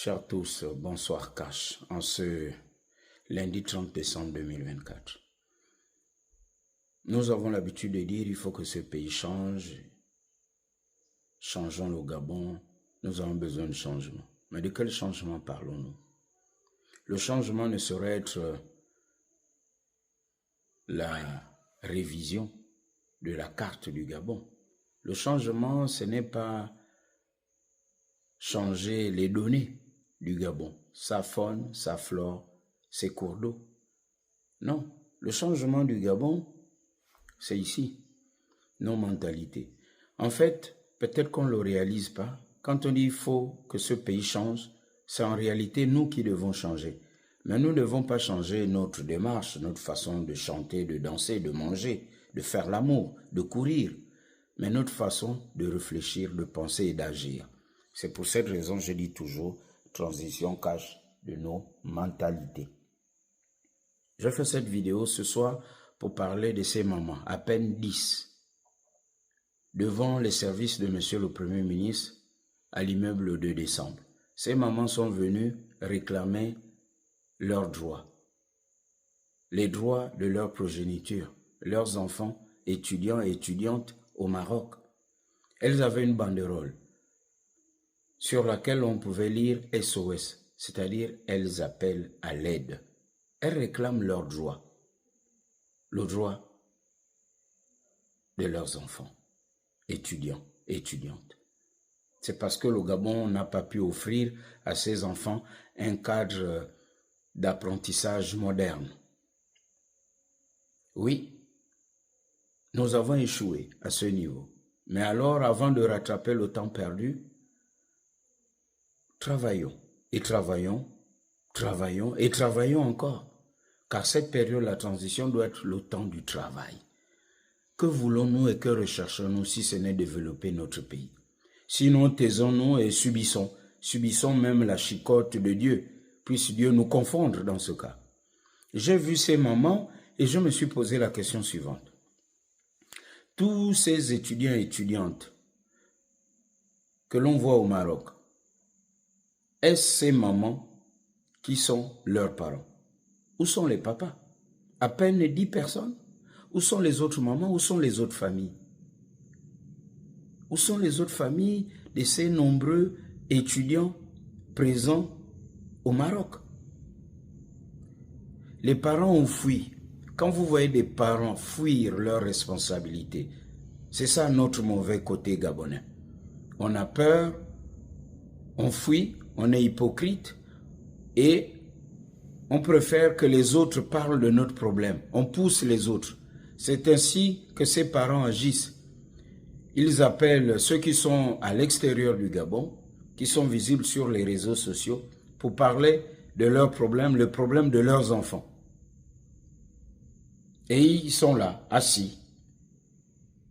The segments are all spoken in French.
Chers tous, bonsoir Cash, en ce lundi 30 décembre 2024. Nous avons l'habitude de dire qu'il faut que ce pays change. Changeons le Gabon, nous avons besoin de changement. Mais de quel changement parlons-nous? Le changement ne saurait être la révision de la carte du Gabon. Le changement, ce n'est pas changer les données du Gabon, sa faune, sa flore, ses cours d'eau. Non, le changement du Gabon, c'est ici, nos mentalités. En fait, peut-être qu'on ne le réalise pas. Quand on dit qu'il faut que ce pays change, c'est en réalité nous qui devons changer. Mais nous ne devons pas changer notre démarche, notre façon de chanter, de danser, de manger, de faire l'amour, de courir, mais notre façon de réfléchir, de penser et d'agir. C'est pour cette raison que je dis toujours, transition cache de nos mentalités. Je fais cette vidéo ce soir pour parler de ces mamans, à peine 10, devant les services de Monsieur le Premier ministre à l'immeuble le 2 décembre. Ces mamans sont venues réclamer leurs droits, les droits de leur progéniture, leurs enfants étudiants et étudiantes au Maroc. Elles avaient une banderole sur laquelle on pouvait lire SOS, c'est-à-dire elles appellent à l'aide. Elles réclament leurs droits, le droit de leurs enfants, étudiants et étudiantes. C'est parce que le Gabon n'a pas pu offrir à ses enfants un cadre d'apprentissage moderne. Oui, nous avons échoué à ce niveau. Mais alors, avant de rattraper le temps perdu, travaillons et travaillons, travaillons et travaillons encore. Car cette période, la transition doit être le temps du travail. Que voulons-nous et que recherchons-nous si ce n'est développer notre pays? Sinon, taisons-nous et subissons. Subissons même la chicote de Dieu. Puisse Dieu nous confondre dans ce cas. J'ai vu ces mamans et je me suis posé la question suivante. Tous ces étudiants et étudiantes que l'on voit au Maroc, est-ce ces mamans qui sont leurs parents? Où sont les papas? À peine 10 personnes? Où sont les autres mamans? Où sont les autres familles? Où sont les autres familles de ces nombreux étudiants présents au Maroc? Les parents ont fui. Quand vous voyez des parents fuir leurs responsabilités, c'est ça notre mauvais côté gabonais. On a peur, on fuit, on est hypocrite et on préfère que les autres parlent de notre problème. On pousse les autres. C'est ainsi que ces parents agissent. Ils appellent ceux qui sont à l'extérieur du Gabon, qui sont visibles sur les réseaux sociaux, pour parler de leurs problèmes, le problème de leurs enfants. Et ils sont là, assis,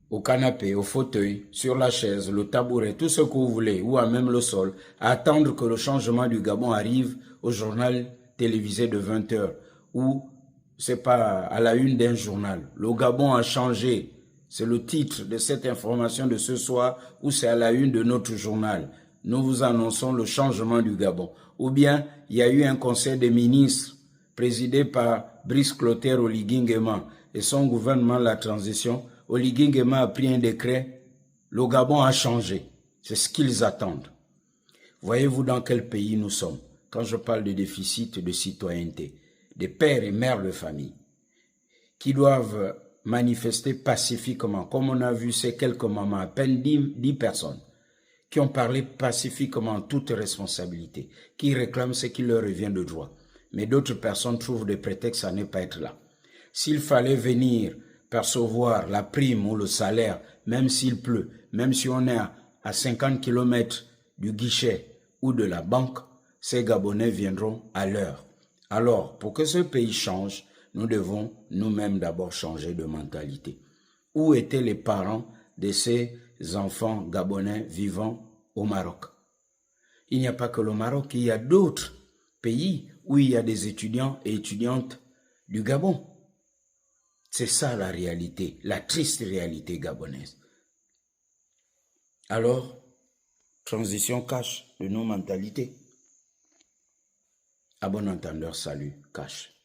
au canapé, au fauteuil, sur la chaise, le tabouret, tout ce que vous voulez, ou à même le sol, à attendre que le changement du Gabon arrive au journal télévisé de 20 h, ou c'est pas à la une d'un journal. Le Gabon a changé. C'est le titre de cette information de ce soir où c'est à la une de notre journal. Nous vous annonçons le changement du Gabon. Ou bien, il y a eu un conseil des ministres présidé par Brice Clotaire Oligui Nguema et son gouvernement, la transition. Oligui Nguema a pris un décret. Le Gabon a changé. C'est ce qu'ils attendent. Voyez-vous dans quel pays nous sommes quand je parle de déficit de citoyenneté, des pères et mères de famille qui doivent manifester pacifiquement, comme on a vu ces quelques mamans, à peine 10 personnes, qui ont parlé pacifiquement en toute responsabilité, qui réclament ce qui leur revient de droit. Mais d'autres personnes trouvent des prétextes à ne pas être là. S'il fallait venir percevoir la prime ou le salaire, même s'il pleut, même si on est à 50 km du guichet ou de la banque, ces Gabonais viendront à l'heure. Alors, pour que ce pays change, nous devons nous-mêmes d'abord changer de mentalité. Où étaient les parents de ces enfants gabonais vivant au Maroc? Il n'y a pas que le Maroc, il y a d'autres pays où il y a des étudiants et étudiantes du Gabon. C'est ça la réalité, la triste réalité gabonaise. Alors, transition cache de nos mentalités. À bon entendeur, salut, cash.